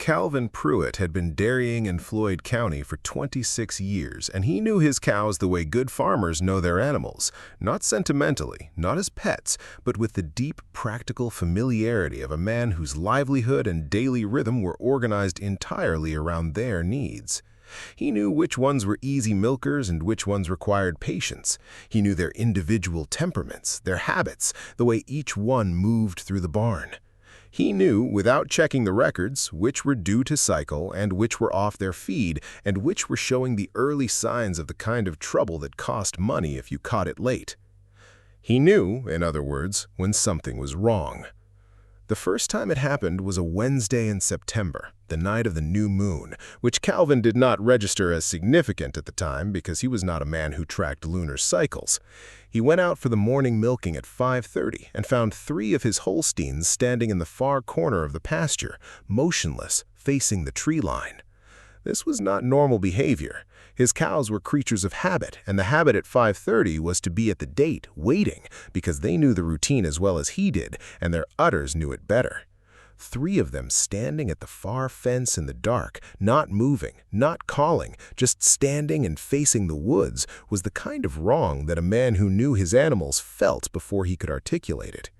Calvin Pruitt had been dairying in Floyd County for 26 years, and he knew his cows the way good farmers know their animals, not sentimentally, not as pets, but with the deep, practical familiarity of a man whose livelihood and daily rhythm were organized entirely around their needs. He knew which ones were easy milkers and which ones required patience. He knew their individual temperaments, their habits, the way each one moved through the barn. He knew, without checking the records, which were due to cycle and which were off their feed and which were showing the early signs of the kind of trouble that cost money if you caught it late. He knew, in other words, when something was wrong. The first time it happened was a Wednesday in September, the night of the new moon, which Calvin did not register as significant at the time because he was not a man who tracked lunar cycles. He went out for the morning milking at 5:30 and found 3 of his Holsteins standing in the far corner of the pasture, motionless, facing the tree line. This was not normal behavior. His cows were creatures of habit, and the habit at 5:30 was to be at the date, waiting, because they knew the routine as well as he did, and their udders knew it better. 3 of them standing at the far fence in the dark, not moving, not calling, just standing and facing the woods, was the kind of wrong that a man who knew his animals felt before he could articulate it.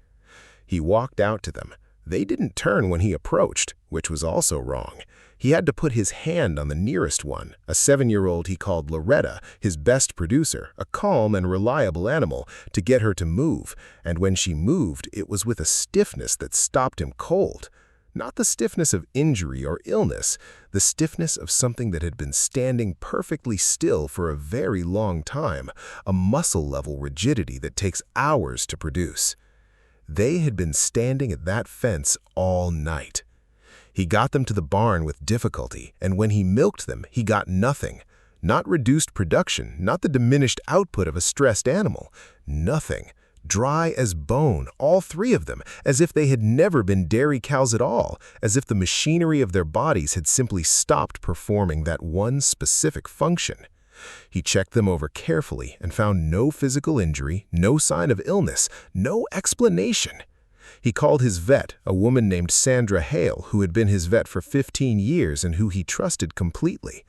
He walked out to them. They didn't turn when he approached, which was also wrong. He had to put his hand on the nearest one, a 7-year-old he called Loretta, his best producer, a calm and reliable animal, to get her to move, and when she moved, it was with a stiffness that stopped him cold. Not the stiffness of injury or illness, the stiffness of something that had been standing perfectly still for a very long time, a muscle-level rigidity that takes hours to produce. They had been standing at that fence all night. He got them to the barn with difficulty, and when he milked them, he got nothing. Not reduced production, not the diminished output of a stressed animal. Nothing. Dry as bone, all 3 of them, as if they had never been dairy cows at all, as if the machinery of their bodies had simply stopped performing that one specific function. He checked them over carefully and found no physical injury, no sign of illness, no explanation. He called his vet, a woman named Sandra Hale, who had been his vet for 15 years and who he trusted completely.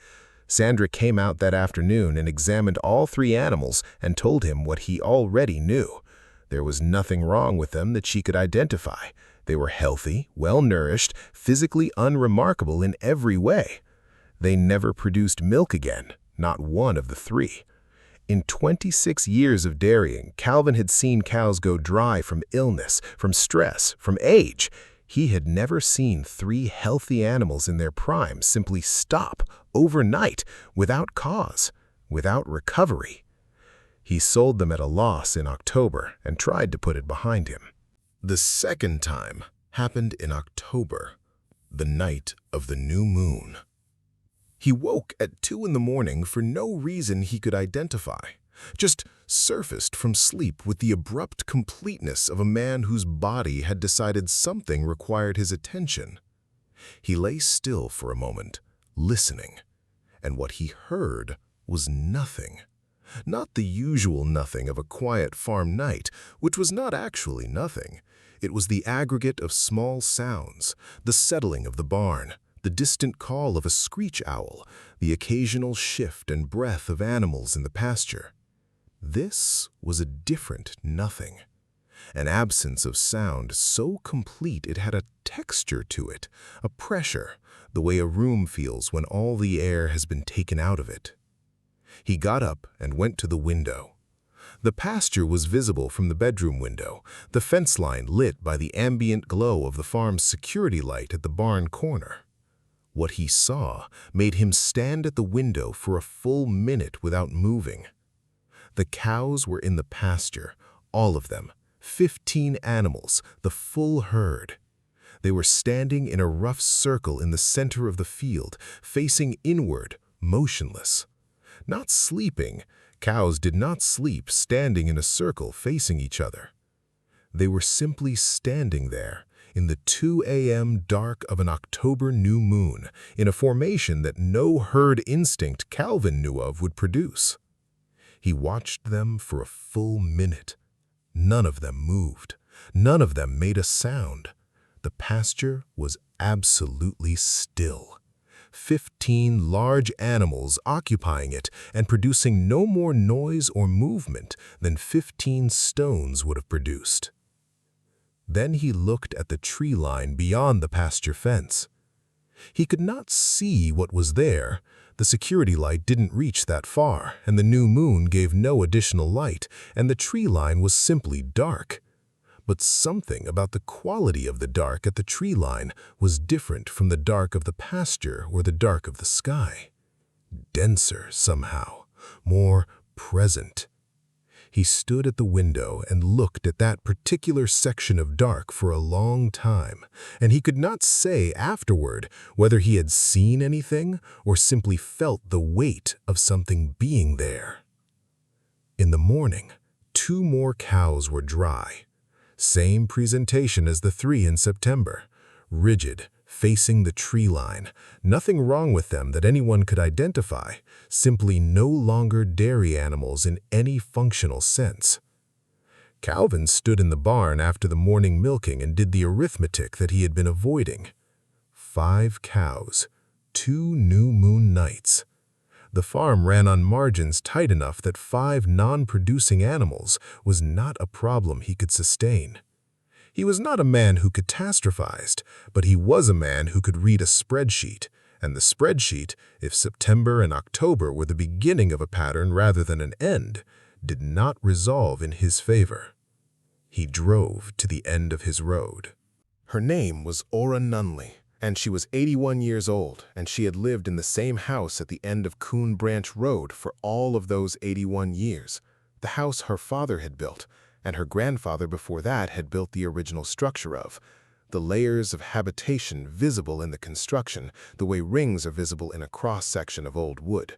Sandra came out that afternoon and examined all 3 animals and told him what he already knew. There was nothing wrong with them that she could identify. They were healthy, well-nourished, physically unremarkable in every way. They never produced milk again, not one of the 3. In 26 years of dairying, Calvin had seen cows go dry from illness, from stress, from age. He had never seen 3 healthy animals in their prime simply stop overnight, without cause, without recovery. He sold them at a loss in October and tried to put it behind him. The second time happened in October, the night of the new moon. He woke at 2 in the morning for no reason he could identify, just surfaced from sleep with the abrupt completeness of a man whose body had decided something required his attention. He lay still for a moment, listening, and what he heard was nothing. Not the usual nothing of a quiet farm night, which was not actually nothing. It was the aggregate of small sounds, the settling of the barn, the distant call of a screech owl, the occasional shift and breath of animals in the pasture. This was a different nothing. An absence of sound so complete it had a texture to it, a pressure, the way a room feels when all the air has been taken out of it. He got up and went to the window. The pasture was visible from the bedroom window, the fence line lit by the ambient glow of the farm's security light at the barn corner. What he saw made him stand at the window for a full minute without moving. The cows were in the pasture, all of them, 15 animals, the full herd. They were standing in a rough circle in the center of the field, facing inward, motionless. Not sleeping. Cows did not sleep standing in a circle facing each other. They were simply standing there, in the 2 a.m. dark of an October new moon, in a formation that no herd instinct Calvin knew of would produce. He watched them for a full minute. None of them moved. None of them made a sound. The pasture was absolutely still. 15 large animals occupying it and producing no more noise or movement than 15 stones would have produced. Then he looked at the tree line beyond the pasture fence. He could not see what was there. The security light didn't reach that far, and the new moon gave no additional light, and the tree line was simply dark. But something about the quality of the dark at the tree line was different from the dark of the pasture or the dark of the sky. Denser somehow, more present. He stood at the window and looked at that particular section of dark for a long time, and he could not say afterward whether he had seen anything or simply felt the weight of something being there. In the morning, 2 more cows were dry. Same presentation as the 3 in September, rigid, facing the tree line. Nothing wrong with them that anyone could identify, simply no longer dairy animals in any functional sense. Calvin stood in the barn after the morning milking and did the arithmetic that he had been avoiding. 5 cows, 2 new moon nights. The farm ran on margins tight enough that 5 non-producing animals was not a problem he could sustain. He was not a man who catastrophized, but he was a man who could read a spreadsheet, and the spreadsheet, if September and October were the beginning of a pattern rather than an end, did not resolve in his favor. He drove to the end of his road. Her name was Ora Nunley, and she was 81 years old, and she had lived in the same house at the end of Coon Branch Road for all of those 81 years, the house her father had built, and her grandfather before that had built the original structure of. The layers of habitation visible in the construction, the way rings are visible in a cross-section of old wood.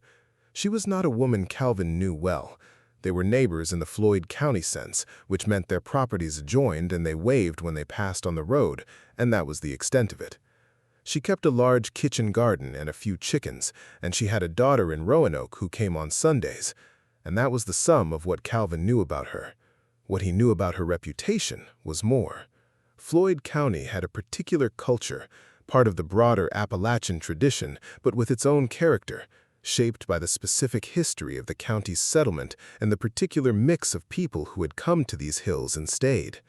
She was not a woman Calvin knew well. They were neighbors in the Floyd County sense, which meant their properties adjoined and they waved when they passed on the road, and that was the extent of it. She kept a large kitchen garden and a few chickens, and she had a daughter in Roanoke who came on Sundays, and that was the sum of what Calvin knew about her. What he knew about her reputation was more. Floyd County had a particular culture, part of the broader Appalachian tradition, but with its own character, shaped by the specific history of the county's settlement and the particular mix of people who had come to these hills and stayed.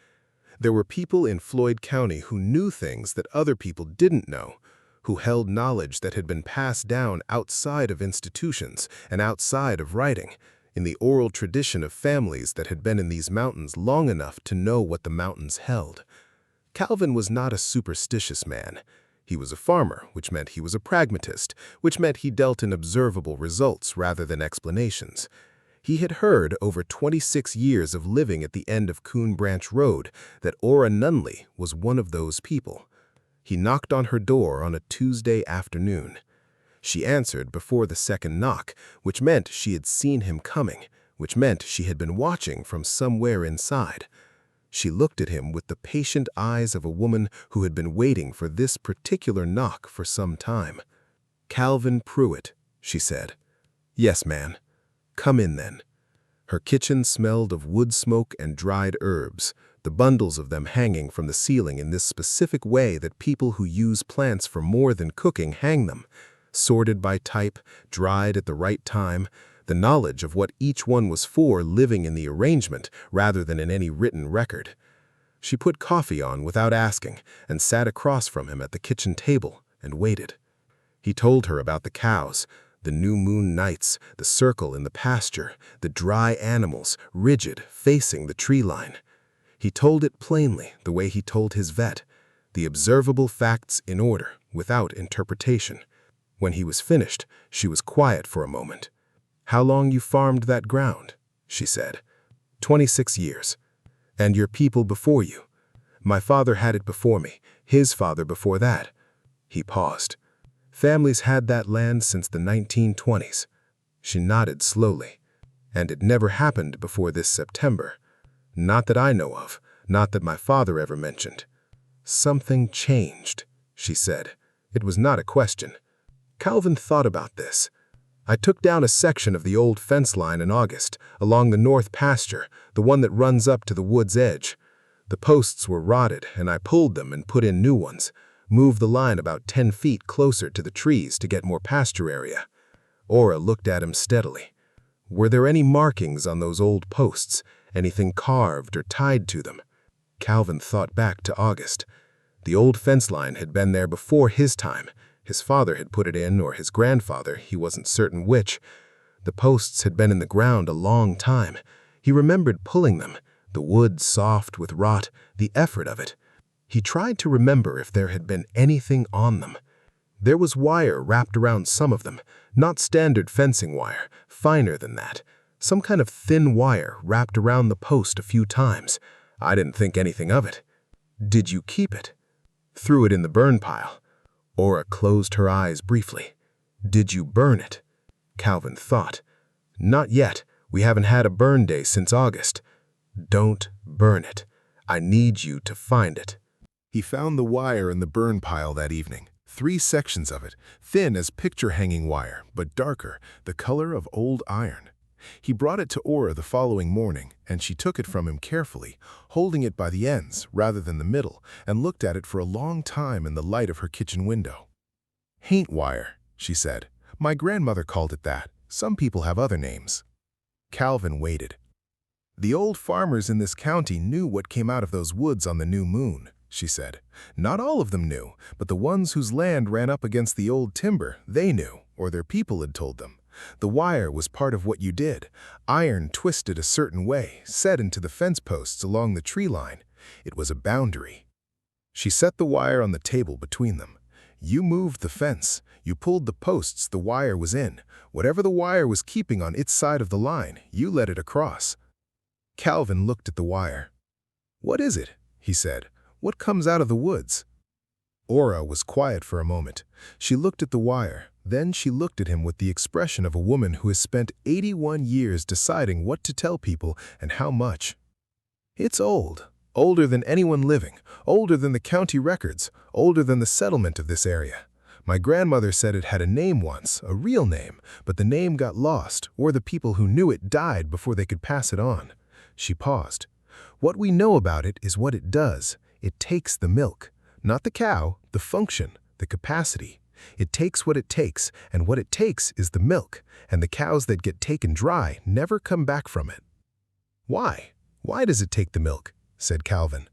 There were people in Floyd County who knew things that other people didn't know, who held knowledge that had been passed down outside of institutions and outside of writing, in the oral tradition of families that had been in these mountains long enough to know what the mountains held. Calvin was not a superstitious man. He was a farmer, which meant he was a pragmatist, which meant he dealt in observable results rather than explanations. He had heard over 26 years of living at the end of Coon Branch Road that Ora Nunley was one of those people. He knocked on her door on a Tuesday afternoon. She answered before the second knock, which meant she had seen him coming, which meant she had been watching from somewhere inside. She looked at him with the patient eyes of a woman who had been waiting for this particular knock for some time. "Calvin Pruitt," she said. "Yes, man. Come in then." Her kitchen smelled of wood smoke and dried herbs, the bundles of them hanging from the ceiling in this specific way that people who use plants for more than cooking hang them, sorted by type, dried at the right time, the knowledge of what each one was for living in the arrangement rather than in any written record. She put coffee on without asking and sat across from him at the kitchen table and waited. He told her about the cows, the new moon nights, the circle in the pasture, the dry animals, rigid, facing the tree line. He told it plainly, the way he told his vet, the observable facts in order, without interpretation. When he was finished, she was quiet for a moment. "How long you farmed that ground?" she said. 26 years. "And your people before you?" "My father had it before me, his father before that." He paused. "Families had that land since the 1920s. She nodded slowly. "And it never happened before this September. Not that I know of, not that my father ever mentioned." "Something changed," she said. It was not a question. Calvin thought about this. "I took down a section of the old fence line in August, along the north pasture, the one that runs up to the wood's edge. The posts were rotted, and I pulled them and put in new ones, moved the line about 10 feet closer to the trees to get more pasture area. Ora looked at him steadily. Were there any markings on those old posts, anything carved or tied to them? Calvin thought back to August. The old fence line had been there before his time. His father had put it in, or his grandfather, he wasn't certain which. The posts had been in the ground a long time. He remembered pulling them, the wood soft with rot, the effort of it. He tried to remember if there had been anything on them. There was wire wrapped around some of them, not standard fencing wire, finer than that. Some kind of thin wire wrapped around the post a few times. I didn't think anything of it. Did you keep it? Threw it in the burn pile. Ora closed her eyes briefly. Did you burn it? Calvin thought. Not yet. We haven't had a burn day since August. Don't burn it. I need you to find it. He found the wire in the burn pile that evening. 3 sections of it, thin as picture-hanging wire, but darker, the color of old iron. He brought it to Ora the following morning, and she took it from him carefully, holding it by the ends rather than the middle, and looked at it for a long time in the light of her kitchen window. "Haint wire," she said. "My grandmother called it that. Some people have other names." Calvin waited. "The old farmers in this county knew what came out of those woods on the new moon," she said. "Not all of them knew, but the ones whose land ran up against the old timber, they knew, or their people had told them. The wire was part of what you did. Iron twisted a certain way, set into the fence posts along the tree line. It was a boundary." She set the wire on the table between them. "You moved the fence. You pulled the posts the wire was in. Whatever the wire was keeping on its side of the line, you let it across." Calvin looked at the wire. "What is it?" he said. "What comes out of the woods?" Ora was quiet for a moment. She looked at the wire. Then she looked at him with the expression of a woman who has spent 81 years deciding what to tell people and how much. "It's old. Older than anyone living. Older than the county records. Older than the settlement of this area. My grandmother said it had a name once, a real name, but the name got lost, or the people who knew it died before they could pass it on." She paused. "What we know about it is what it does. It takes the milk. Not the cow, the function, the capacity. It takes what it takes, and what it takes is the milk, and the cows that get taken dry never come back from it." "Why? Why does it take the milk?" said Calvin.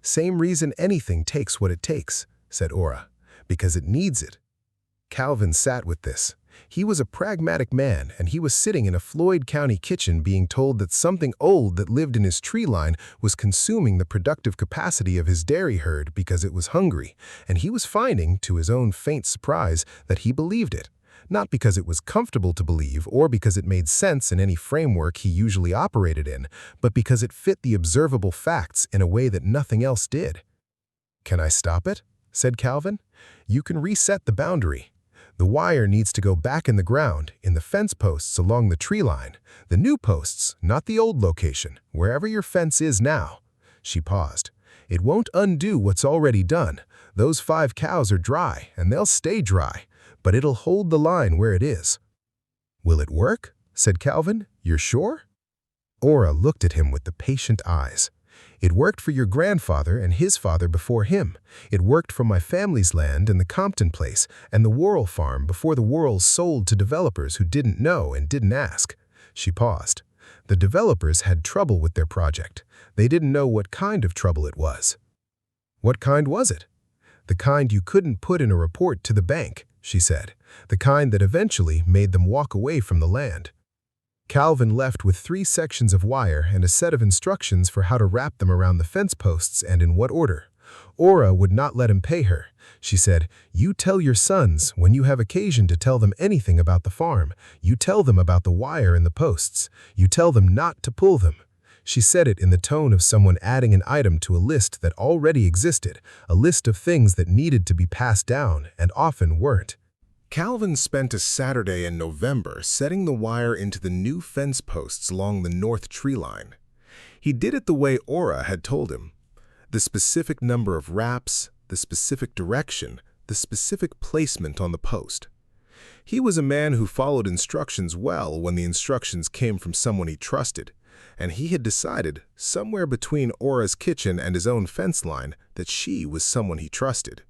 "Same reason anything takes what it takes," said Ora. "Because it needs it." Calvin sat with this. He was a pragmatic man, and he was sitting in a Floyd County kitchen being told that something old that lived in his tree line was consuming the productive capacity of his dairy herd because it was hungry, and he was finding, to his own faint surprise, that he believed it. Not because it was comfortable to believe or because it made sense in any framework he usually operated in, but because it fit the observable facts in a way that nothing else did. "Can I stop it?" said Calvin. "You can reset the boundary. The wire needs to go back in the ground, in the fence posts along the tree line. The new posts, not the old location, wherever your fence is now." She paused. "It won't undo what's already done. Those 5 cows are dry, and they'll stay dry, but it'll hold the line where it is." "Will it work?" said Calvin. "You're sure?" Ora looked at him with the patient eyes. "It worked for your grandfather and his father before him. It worked for my family's land and the Compton place and the Worrell farm before the Worrells sold to developers who didn't know and didn't ask." She paused. "The developers had trouble with their project. They didn't know what kind of trouble it was." "What kind was it?" "The kind you couldn't put in a report to the bank," she said. "The kind that eventually made them walk away from the land." Calvin left with 3 sections of wire and a set of instructions for how to wrap them around the fence posts and in what order. Ora would not let him pay her. She said, "You tell your sons, when you have occasion to tell them anything about the farm, you tell them about the wire and the posts. You tell them not to pull them." She said it in the tone of someone adding an item to a list that already existed, a list of things that needed to be passed down and often weren't. Calvin spent a Saturday in November setting the wire into the new fence posts along the north tree line. He did it the way Ora had told him. The specific number of wraps, the specific direction, the specific placement on the post. He was a man who followed instructions well when the instructions came from someone he trusted. and he had decided, somewhere between Ora's kitchen and his own fence line, that she was someone he trusted.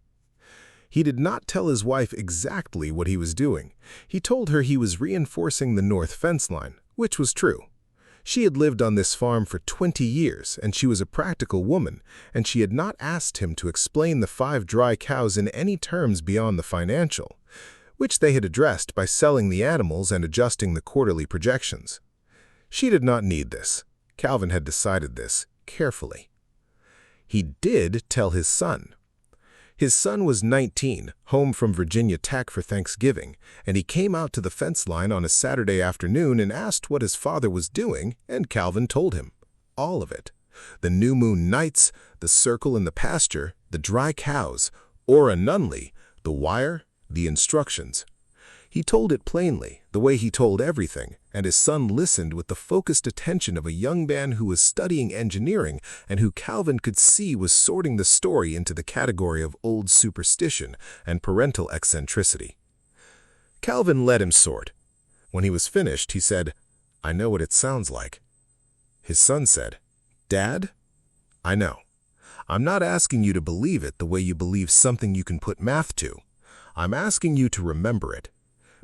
He did not tell his wife exactly what he was doing. He told her he was reinforcing the north fence line, which was true. She had lived on this farm for 20 years, and she was a practical woman, and she had not asked him to explain the 5 dry cows in any terms beyond the financial, which they had addressed by selling the animals and adjusting the quarterly projections. She did not need this. Calvin had decided this carefully. He did tell his son. His son was 19, home from Virginia Tech for Thanksgiving, and he came out to the fence line on a Saturday afternoon and asked what his father was doing, and Calvin told him. All of it. The new moon nights, the circle in the pasture, the dry cows, Ora Nunley, the wire, the instructions. He told it plainly, the way he told everything, and his son listened with the focused attention of a young man who was studying engineering and who Calvin could see was sorting the story into the category of old superstition and parental eccentricity. Calvin let him sort. When he was finished, he said, "I know what it sounds like." His son said, "Dad, I know. I'm not asking you to believe it the way you believe something you can put math to. I'm asking you to remember it.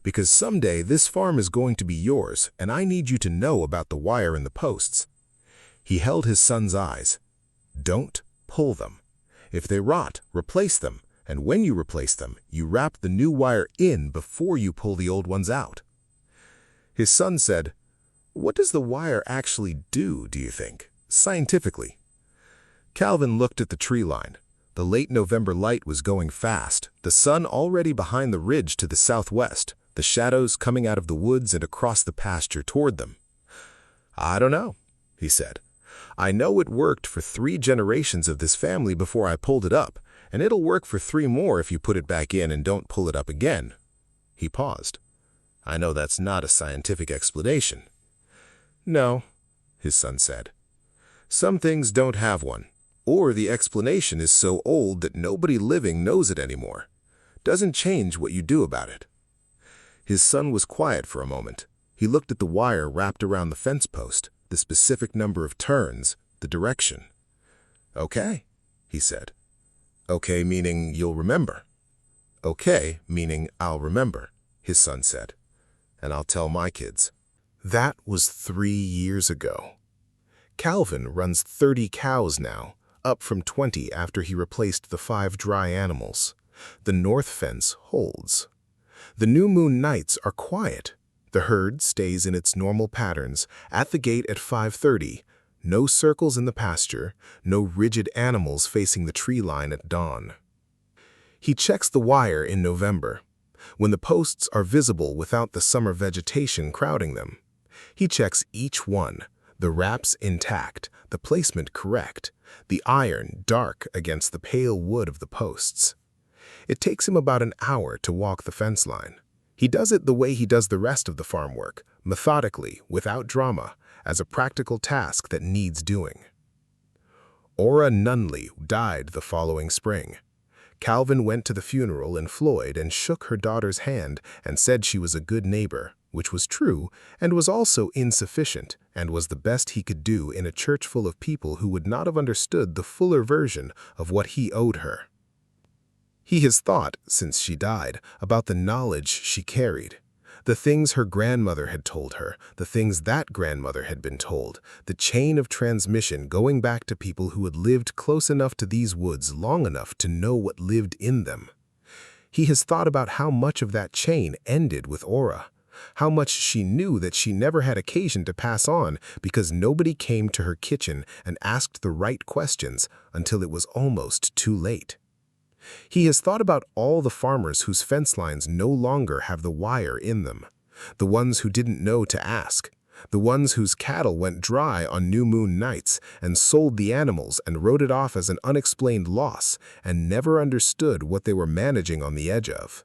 Because someday this farm is going to be yours, and I need you to know about the wire and the posts." He held his son's eyes. "Don't pull them. If they rot, replace them, and when you replace them, you wrap the new wire in before you pull the old ones out." His son said, "What does the wire actually do you think, scientifically?" Calvin looked at the tree line. The late November light was going fast, the sun already behind the ridge to the southwest, the shadows coming out of the woods and across the pasture toward them. "I don't know," he said. "I know it worked for 3 generations of this family before I pulled it up, and it'll work for 3 more if you put it back in and don't pull it up again." He paused. "I know that's not a scientific explanation." "No," his son said. "Some things don't have one, or the explanation is so old that nobody living knows it anymore. Doesn't change what you do about it." His son was quiet for a moment. He looked at the wire wrapped around the fence post, the specific number of turns, the direction. "Okay," he said. "Okay meaning you'll remember." "Okay meaning I'll remember," his son said. "And I'll tell my kids." That was 3 years ago. Calvin runs 30 cows now, up from 20 after he replaced the 5 dry animals. The north fence holds. The new moon nights are quiet. The herd stays in its normal patterns, at the gate at 5:30, no circles in the pasture, no rigid animals facing the tree line at dawn. He checks the wire in November, when the posts are visible without the summer vegetation crowding them. He checks each one, the wraps intact, the placement correct, the iron dark against the pale wood of the posts. It takes him about an hour to walk the fence line. He does it the way he does the rest of the farm work, methodically, without drama, as a practical task that needs doing. Ora Nunley died the following spring. Calvin went to the funeral in Floyd and shook her daughter's hand and said she was a good neighbor, which was true and was also insufficient and was the best he could do in a church full of people who would not have understood the fuller version of what he owed her. He has thought, since she died, about the knowledge she carried, the things her grandmother had told her, the things that grandmother had been told, the chain of transmission going back to people who had lived close enough to these woods long enough to know what lived in them. He has thought about how much of that chain ended with Ora, how much she knew that she never had occasion to pass on because nobody came to her kitchen and asked the right questions until it was almost too late. He has thought about all the farmers whose fence lines no longer have the wire in them, the ones who didn't know to ask, the ones whose cattle went dry on new moon nights and sold the animals and wrote it off as an unexplained loss and never understood what they were managing on the edge of.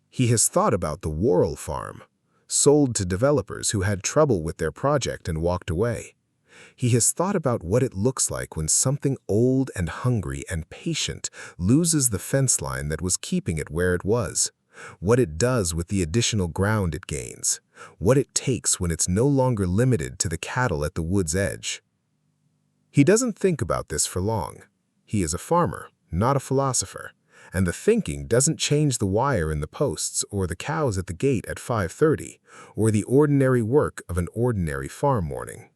He has thought about the Worrell farm, sold to developers who had trouble with their project and walked away. He has thought about what it looks like when something old and hungry and patient loses the fence line that was keeping it where it was, what it does with the additional ground it gains, what it takes when it's no longer limited to the cattle at the wood's edge. He doesn't think about this for long. He is a farmer, not a philosopher, and the thinking doesn't change the wire in the posts or the cows at the gate at 5:30 or the ordinary work of an ordinary farm morning.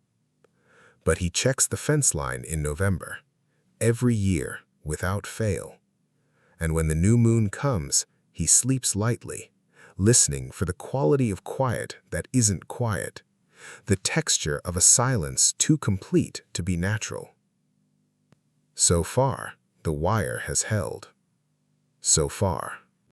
But he checks the fence line in November, every year, without fail. And when the new moon comes, he sleeps lightly, listening for the quality of quiet that isn't quiet, the texture of a silence too complete to be natural. So far, the wire has held. So far.